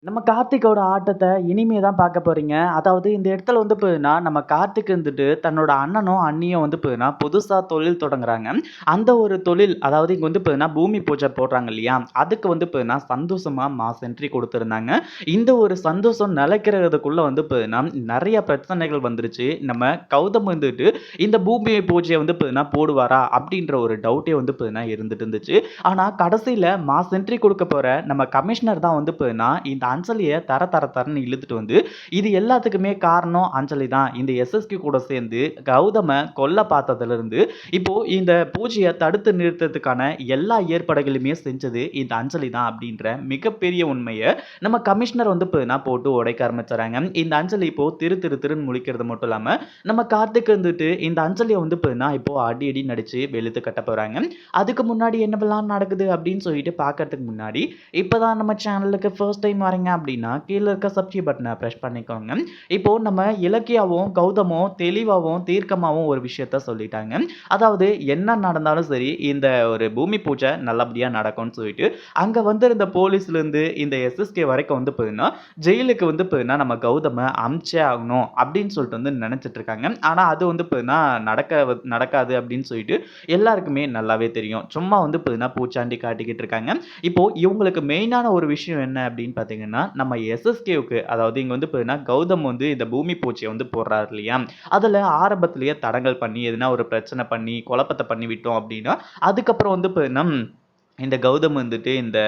நம்ம கார்த்திக்கோட ஆட்டத்த இனிமே தான் பார்க்க போறீங்க. அதாவது இந்த இடத்துல வந்து பார்த்தீங்கன்னா, நம்ம கார்த்திக் இருந்துட்டு தன்னோட அண்ணனும், அண்ணியும் வந்து பார்த்தீங்கன்னா, புதுசா தொழில் தொடங்குறாங்க. அந்த ஒரு தொழில் அதாவது இங்க வந்து பார்த்தீங்கன்னா, பூமி பூஜை போடுறாங்க இல்லையா? அதுக்கு வந்து பார்த்தீங்கன்னா, சந்தோஷமா மாஸ் என்ட்ரி குடுத்திருந்தாங்க. இந்த ஒரு சந்தோஷம் நிலைக்கிறதுக்குள்ள வந்து பார்த்தீங்கன்னா, நெறைய பிரச்சனைகள் வந்துருச்சு. நம்ம கௌதம் வந்துட்டு இந்த பூமி பூஜைய வந்து பார்த்தீங்கன்னா, போடுவாரா? அப்படின்ற ஒரு டவுட்டே வந்து பார்த்தீங்கன்னா, இருந்துட்டு இருந்துச்சு. ஆனா கடைசியில மாஸ் என்ட்ரி குடுக்க போற நம்ம கமிஷனர் தான் வந்து பார்த்தீங்கன்னா, இந்த அஞ்சலிய தர தர தரன்னு இழுத்துட்டு வந்து, இது எல்லாத்துக்குமே காரணம் அஞ்சலி தான். இந்த எஸ்எஸ்கே கூட சேர்ந்து கௌதம கொல்ல பார்த்ததிலிருந்து, இப்போ இந்த பூஜைய தடுத்து நிறுத்தறதுக்கான எல்லா ஏற்பாடுகளுமே செஞ்சது இந்த அஞ்சலி தான் அப்படின்ற மிகப்பெரிய உண்மைய நம்ம கமிஷனர் வந்து பார்த்தீங்கன்னா போட்டு உடைக்க ஆரம்பிச்சுறாங்க. இந்த அஞ்சலி இப்போ திரு திரு திருன்னு முழிக்கிறது மட்டும் இல்லாம, நம்ம கார்த்திக் வந்துட்டு இந்த அஞ்சலிய வந்து பார்த்தீங்கன்னா இப்போ அடி அடி நடிச்சு வெளுத்து கட்ட போறாங்க. அதுக்கு முன்னாடி என்னவெல்லாம் நடக்குது அப்படின்னு சொல்லிட்டு பார்க்கறதுக்கு முன்னாடி, இப்பதான் நம்ம சேனலுக்கு ஃபர்ஸ்ட் டைம் வரீங்க அப்படின்னா, கீழ இருக்க சப்ஸ்கிரைப் பட்டன பிரஸ் பண்ணிக்கோங்க. இப்போ நம்ம இலக்கியாவும், கௌதமும் தெளிவாவும், தீர்க்கமாவும் ஒரு விஷயத்த சொல்லிட்டாங்க. அதாவது என்ன நடந்தாலும் சரி, இந்த ஒரு பூமி பூஜை நல்லபடியா நடக்கும்னு சொல்லிட்டு, அங்க வந்திருந்த போலீஸ்லேருந்து இந்த எஸ்எஸ்கே வரைக்கும் வந்து பார்த்தீங்கன்னா, ஜெயிலுக்கு வந்து பார்த்தீங்கன்னா, நம்ம கௌதம அனுப்பிச்சே ஆகணும் அப்படின்னு சொல்லிட்டு வந்து நெனச்சிட்டு இருக்காங்க. ஆனா அது வந்து பார்த்தீங்கன்னா, நடக்காது அப்படின்னு சொல்லிட்டு எல்லாருக்குமே நல்லாவே தெரியும். சும்மா வந்து பார்த்தீங்கன்னா, பூச்சாண்டி காட்டிக்கிட்டு இருக்காங்க. இப்போ இவங்களுக்கு மெயினான ஒரு விஷயம் என்ன அப்படின்னு பார்த்தீங்கன்னா, நம்ம எஸ்எஸ்கேவுக்கு அதாவது இங்க வந்து பார்த்தீங்கன்னா, கௌதம் வந்து இந்த பூமி பூஜைய வந்து போடுறாரு இல்லையா? அதுல ஆரம்பத்திலேயே தடங்கல் பண்ணி, எதுனா ஒரு பிரச்சனை பண்ணி, குழப்பத்த பண்ணி விட்டோம் அப்படின்னா, அதுக்கப்புறம் வந்து பார்த்தீங்கன்னா இந்த கௌதம் வந்துட்டு இந்த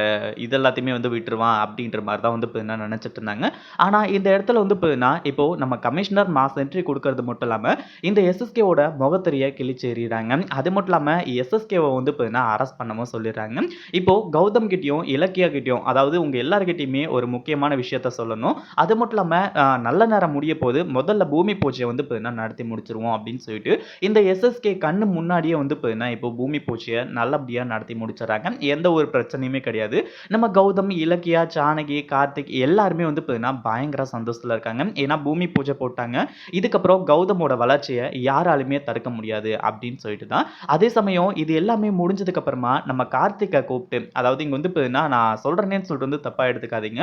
இது எல்லாத்தையுமே வந்து விட்டுருவான் அப்படின்ற மாரி தான் வந்து பார்த்தீங்கன்னா நெனச்சிட்டு இருந்தாங்க. ஆனா இந்த இடத்துல வந்து பார்த்தீங்கன்னா, இப்போ நம்ம கமிஷனர் மாஸ் என்ட்ரி குடுக்கறது மட்டும் இல்லாம, இந்த எஸ்எஸ்கேவோட முகத்திரைய கிழிச்சு எறியுறாங்க. அது மட்டும் இல்லாம எஸ்எஸ்கேவ வந்து பார்த்தீங்கன்னா அரெஸ்ட் பண்ணவும் சொல்லிடுறாங்க. இப்போ கௌதம் கிட்டயும், இலக்கியா கிட்டயும் அதாவது உங்க எல்லார்கிட்டயுமே ஒரு முக்கியமான விஷயத்த சொல்லணும். அது மட்டும் இல்லாம நல்ல நேரம் முடியப்போது. முதல்ல பூமி பூஜைய வந்து பார்த்தீங்கன்னா நடத்தி முடிச்சுருவோம் அப்படின்னு சொல்லிட்டு, இந்த எஸ்எஸ்கே கண்ணு முன்னாடியே வந்து பார்த்தீங்கன்னா, இப்போ பூமி பூஜைய நல்லபடியா நடத்தி முடிச்சுடுறாங்க. எந்த ஒரு பிரச்சனையுமே கிடையாது. நம்ம கௌதம், இலக்கியா, ஜானகி, கார்த்திக் எல்லாருமே வந்து பார்த்தீங்கன்னா, பயங்கர சந்தோஷத்துல இருக்காங்க. ஏன்னா பூமி பூஜை போட்டாங்க. இதுக்கப்புறம் கௌதமோட வளர்ச்சிய யாராலுமே தடுக்க முடியாது அப்படின்னு சொல்லிட்டு தான். அதே சமயம் இது எல்லாமே முடிஞ்சதுக்கு அப்புறமா நம்ம கார்த்திக்க கூப்பிட்டு அதாவது இங்க வந்து பார்த்தீங்கன்னா, நான் சொல்றேனேன்னு சொல்லிட்டு வந்து தப்பா எடுத்துக்காதீங்க.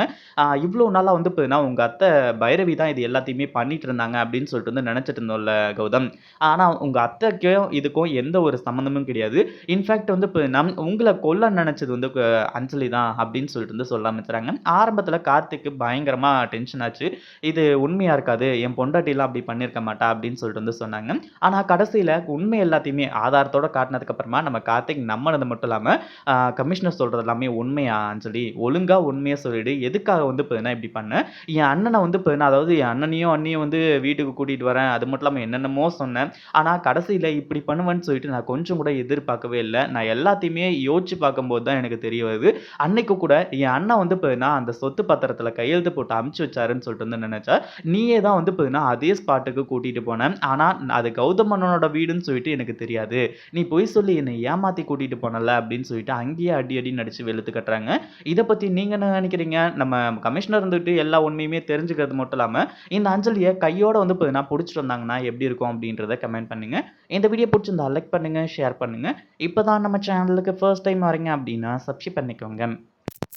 இவ்ளோ நாளா வந்து பார்த்தீங்கன்னா, உங்க அத்தை பைரவி தான் இது எல்லாத்தையுமே பண்ணிட்டு இருந்தாங்க அப்படின்னு சொல்லிட்டு வந்து நினைச்சிட்டு இருந்தோம்ல கௌதம். ஆனா உங்க அத்தைக்கும் இதுக்கும் எந்த ஒரு சம்மந்தமும் கிடையாது. இன்ஃபாக்ட் வந்து பார்த்தீங்கன்னா, உங்கள கொல்ல நெனச்சது வந்து அஞ்சலி தான் அப்படின்னு சொல்லிட்டு வந்து சொல்ல ஆரம்பிச்சுறாங்க. ஆரம்பத்தில கார்த்திக்கு பயங்கரமா டென்ஷன் ஆச்சு. இது உண்மையா இருக்காது. என் பொண்டாட்டிலாம் அப்படி பண்ணியிருக்க மாட்டா அப்படின்னு சொல்லிட்டு வந்து சொன்னாங்க. ஆனா கடைசியில உண்மை எல்லாத்தையுமே ஆதாரத்தோட காட்டுனதுக்கு அப்புறமா நம்ம கார்த்திக் நம்புனது மட்டும் இல்லாம, கமிஷனர் சொல்றது எல்லாமே உண்மையா அஞ்சலி? ஒழுங்கா உண்மைய சொல்லிடு. எதுக்காக வந்து பார்த்தீங்கன்னா இப்படி பண்ண? என் அண்ணன வந்து பார்த்தீங்கன்னா அதாவது என் அண்ணனையும், அண்ணியும் வந்து வீட்டுக்கு கூட்டிட்டு வரேன். அது மட்டும் இல்லாம என்னென்னமோ சொன்னேன். ஆனா கடைசியில இப்படி பண்ணுவேன்னு சொல்லிட்டு நான் கொஞ்சம் கூட எதிர்பார்க்கவே இல்ல. நான் எல்லாத்தையுமே யோசிச்சு பார்க்கும்போது தான் எனக்கு தெரிய வருது. அன்னைக்கு கூட என் அண்ணன் வந்து பார்த்தீங்கன்னா, அந்த சொத்து பத்திரத்தில கையெழுத்து போட்டு அனுப்பிச்சு வச்சாருன்னு சொல்லிட்டு வந்து நினைச்சேன். நீயே தான் வந்து பார்த்தீங்கன்னா, அதே ஸ்பாட்டுக்கு கூட்டிட்டு போன. ஆனா அது கௌதம் அண்ணனோட வீடுன்னு சொல்லிட்டு எனக்கு தெரியாது. நீ பொய் சொல்லி என்னை ஏமாத்தி கூட்டிட்டு போனல்ல அப்படின்னு சொல்லிட்டு அங்கேயே அடி அடின்னு அடிச்சு வெளுத்து கட்டுறாங்க. இத பத்தி நீங்க என்ன நினைக்கிறீங்க? நம்ம கமிஷனர் இருந்துட்டு எல்லா உண்மையுமே தெரிஞ்சுக்கிறது மட்டும் இல்லாம, இந்த அஞ்சலிய கையோட வந்து பார்த்தீங்கன்னா, புடிச்சிட்டு வந்தாங்கன்னா எப்படி இருக்கும் அப்படின்றத கமெண்ட் பண்ணுங்க. இந்த வீடியோ புடிச்சிருந்தா லைக் பண்ணுங்க, ஷேர் பண்ணுங்க. இப்பதான் நம்ம சேனலுக்கு ஃபர்ஸ்ட் டைம் வரீங்க அப்படின்னா சப்ஸ்கிரைப் பண்ணிக்கோங்க.